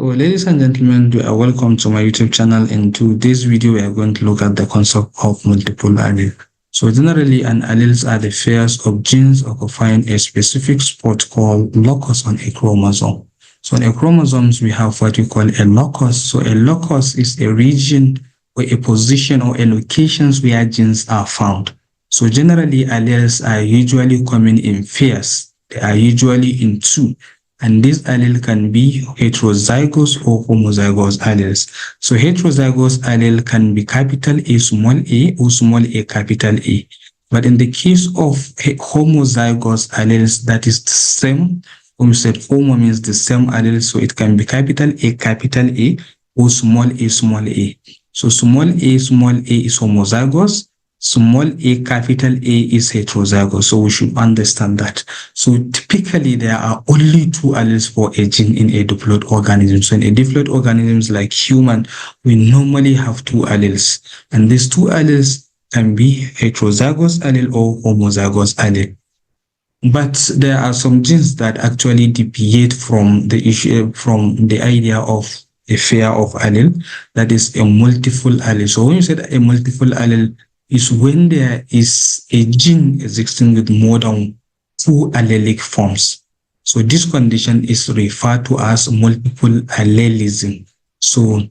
So, ladies and gentlemen, you are welcome to my YouTube channel. In today's video, we are going to look at the concept of multiple alleles. So, generally, an alleles are the pairs of genes occupying a specific spot called locus on a chromosome. So, on a chromosomes, we have what we call a locus. So, a locus is a region or a position or a locations where genes are found. So, generally, alleles are usually common in pairs. They are usually in two. And this allele can be heterozygous or homozygous alleles. So heterozygous allele can be capital A small a or small a capital A. But in the case of homozygous alleles, that is the same. When we said homo means the same allele, so it can be capital A or small a small a. So small a is homozygous. Small a capital A is heterozygous, so we should understand that. So typically there are only two alleles for a gene in a diploid organism. So in a diploid organisms like human, we normally have two alleles, and these two alleles can be heterozygous allele or homozygous allele. But there are some genes that actually deviate from the issue, from the idea of a pair of allele, that is a multiple allele. So when you said a multiple allele, is when there is a gene existing with more than two allelic forms. So this condition is referred to as multiple allelism. So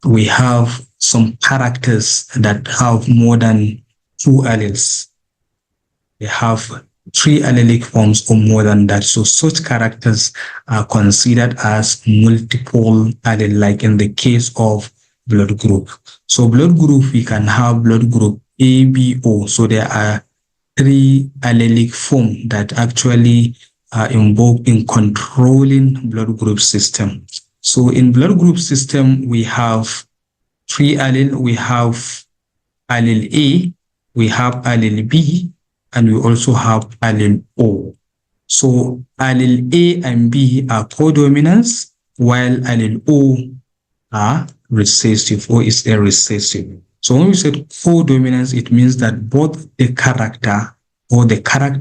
we have some characters that have more than two alleles. They have three allelic forms or more than that. So such characters are considered as multiple allele, like in the case of blood group. So blood group, we can have blood group ABO. So there are three allelic forms that actually are involved in controlling blood group system. So in blood group system, we have three allele. We have allele A, we have allele B, and we also have allele O. So allele A and B are codominants, while allele O are recessive, or is a recessive. So when we said codominance, it means that both the character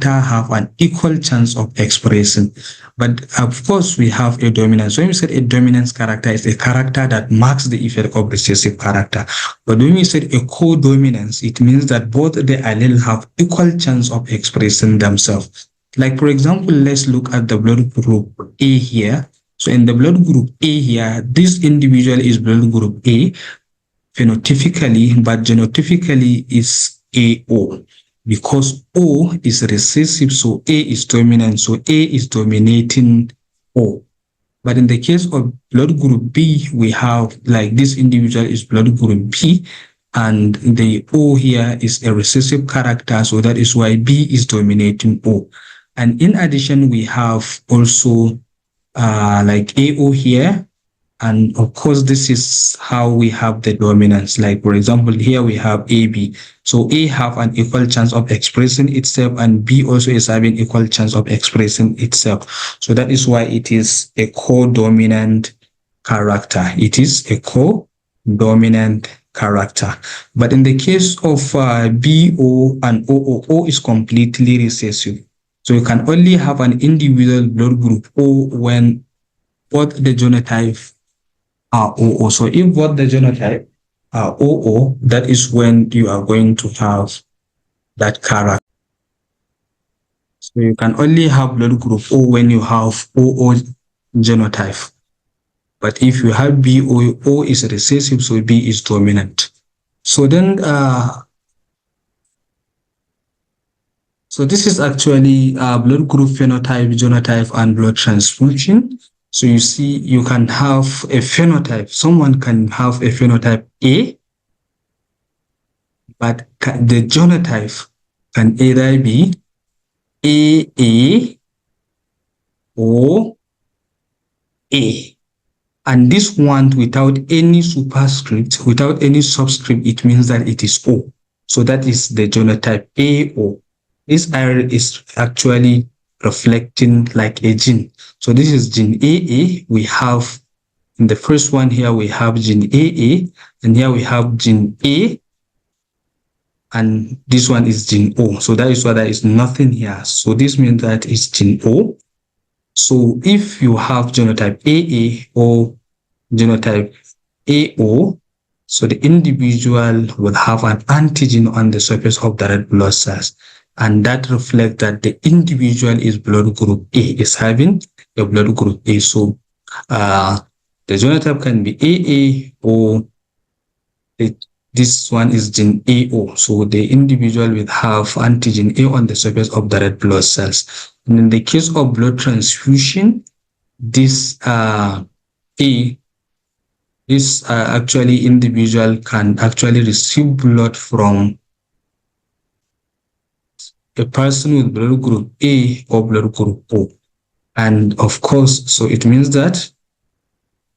have an equal chance of expressing. But of course, we have a dominance. So when we said a dominance character is a character that marks the effect of recessive character. But when we said a codominance, it means that both the allele have equal chance of expressing themselves. Like, for example, let's look at the blood group A here. So in the blood group A here, this individual is blood group A phenotypically, but genotypically is AO, because O is recessive, so A is dominant, so A is dominating O. But in the case of blood group B, we have, like, this individual is blood group B, and the O here is a recessive character, so that is why B is dominating O. And in addition, we have also like AO here, and of course this is how we have the dominance. Like, for example, here we have AB, so A have an equal chance of expressing itself, and B also is having equal chance of expressing itself. So that is why it is a co-dominant character. It is a co-dominant character. But in the case of BO and OO, O is completely recessive. So you can only have an individual blood group O when both the genotype are OO. So if both the genotype are OO, that is when you are going to have that character. So you can only have blood group O when you have OO genotype. But if you have BO, O is recessive, so B is dominant. So then, so this is actually blood group phenotype, genotype, and blood transfusion. So you see, you can have a phenotype. Someone can have a phenotype A, but the genotype can either be AA or A. And this one, without any superscript, without any subscript, it means that it is O. So that is the genotype AO. This arrow is actually reflecting like a gene. So this is gene AA. We have, in the first one here, we have gene AA, and here we have gene A, and this one is gene O. So that is why there is nothing here. So this means that it's gene O. So if you have genotype AA or genotype AO, so the individual will have an antigen on the surface of the red blood cells, and that reflects that the individual is blood group A, is having a blood group A. So the genotype can be AA, or this one is gene AO. So the individual will have antigen A on the surface of the red blood cells. And in the case of blood transfusion, this actually individual can actually receive blood from a person with blood group A or blood group O. And of course, so it means that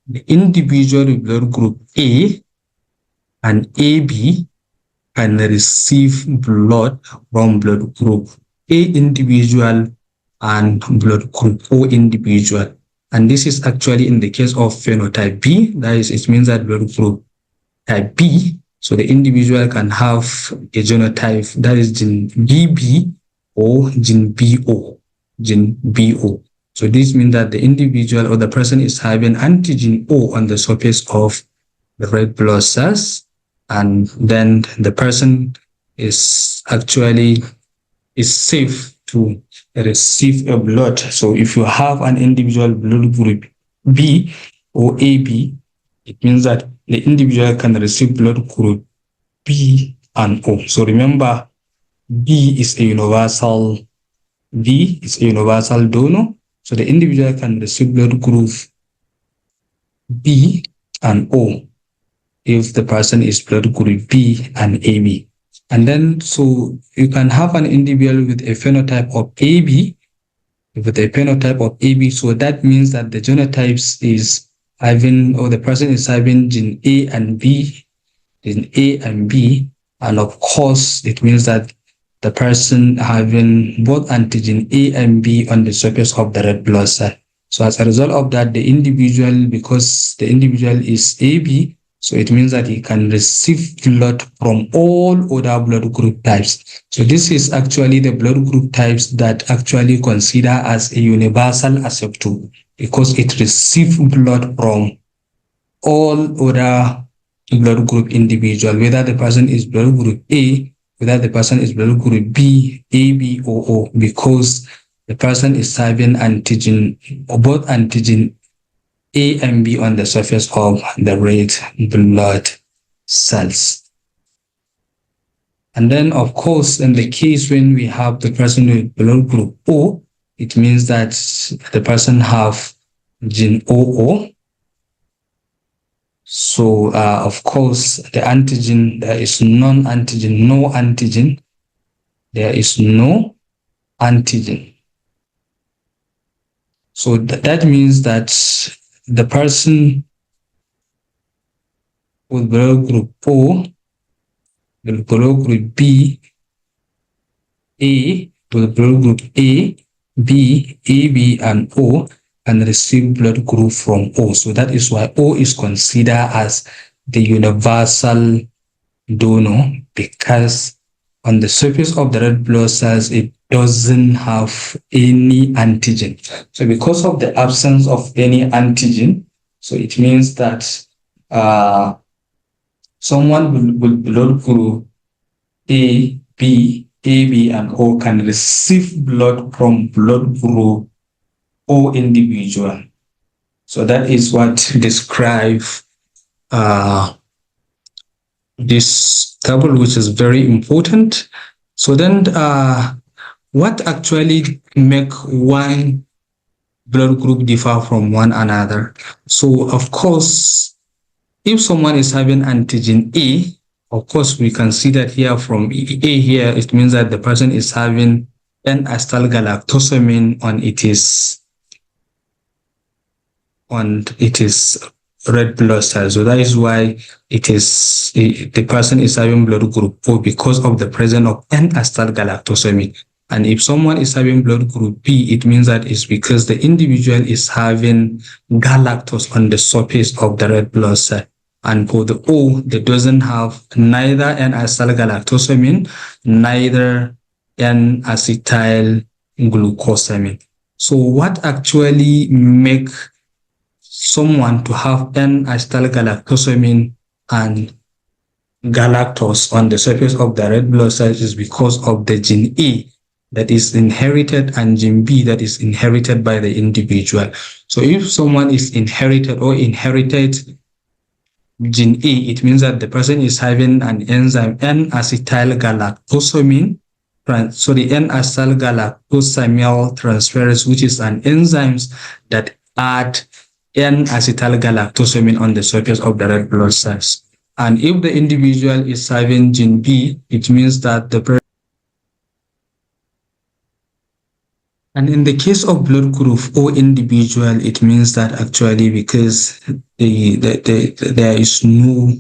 the individual with blood group A and AB can receive blood from blood group A individual and blood group O individual. And this is actually in the case of phenotype B, that is, it means that blood group type B, so the individual can have a genotype that is gene BB or gene BO, gene BO. So this means that the individual or the person is having antigen O on the surface of the red blood cells, and then the person is actually safe to receive a blood. So if you have an individual blood group B or AB, it means that the individual can receive blood group B and O. So remember, B is a universal donor. So the individual can receive blood group B and O if the person is blood group B and AB. And then, so you can have an individual with a phenotype of AB, so that means that the genotypes is having, or the person is having gene A and B, and of course, it means that the person having both antigen A and B on the surface of the red blood cell. So as a result of that, the individual, because the individual is AB, so it means that he can receive blood from all other blood group types. So this is actually the blood group types that actually consider as a universal acceptor, because it receives blood from all other blood group individual, whether the person is blood group A, whether the person is blood group B, AB, or O, because the person is having antigen, or both antigen A and B on the surface of the red blood cells. And then, of course, in the case when we have the person with blood group O, it means that the person have gene OO. So, of course, the antigen, there is non-antigen, no antigen. There is no antigen. So that means that the person with blood group O, with blood group B, A, with blood group A, B, AB, and O, and receive blood group from O. So that is why O is considered as the universal donor, because on the surface of the red blood cells, it doesn't have any antigen. So because of the absence of any antigen, so it means that someone with blood group A, B, AB, and O can receive blood from blood group O individual. So that is what describes this table, which is very important. So then what actually make one blood group differ from one another? So of course, if someone is having antigen A, of course we can see that here from A here, it means that the person is having N-acetylgalactosamine on its red blood cells. So that is why the person is having blood group O, because of the presence of N-acetylgalactosamine. And if someone is having blood group B, it means that it's because the individual is having galactose on the surface of the red blood cell. And for the O, that doesn't have neither N-acetylgalactosamine, neither N-acetylglucosamine. So what actually make someone to have N-acetylgalactosamine and galactose on the surface of the red blood cells is because of the gene A that is inherited and gene B that is inherited by the individual. So if someone is inherited gene A, it means that the person is having an enzyme N-acetylgalactosamine, N-acetylgalactosamyl transferase, which is an enzyme that add N-acetylgalactosamine on the surface of the red blood cells. And if the individual is having gene B, it means that the person. And in the case of blood group O individual, it means that actually because there is no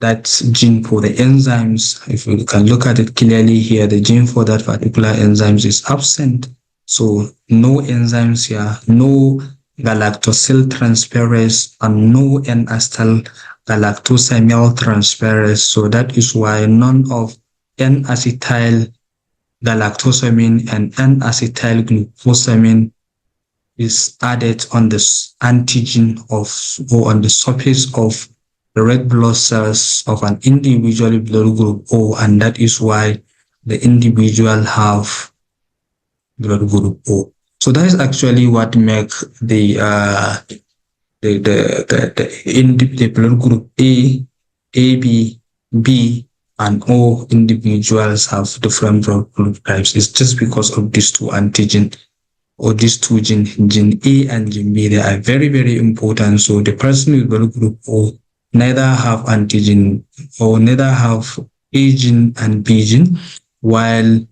that gene for the enzymes. If we can look at it clearly here, the gene for that particular enzymes is absent. So no enzymes here, no galactosyl transferase, and no N-acetylgalactosamyl transferase. So that is why none of N-acetylgalactosamine and N-acetylglucosamine is added on the antigen of or on the surface of the red blood cells of an individual blood group O, and that is why the individual have blood group O. So that is actually what makes the blood group A, AB, B, and O individuals have different blood group types. It's just because of these two antigen or these two gene A and gene B. They are very, very important. So the person with blood group O neither have antigen or neither have A gene and B gene, while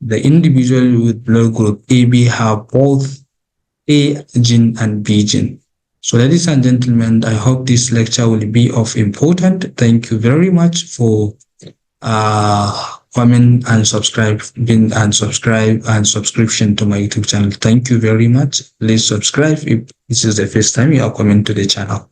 the individual with blood group AB have both A gene and B gene. So ladies and gentlemen, I hope this lecture will be of importance. Thank you very much for comment and subscription to my YouTube channel. Thank you very much. Please subscribe if this is the first time you are coming to the channel.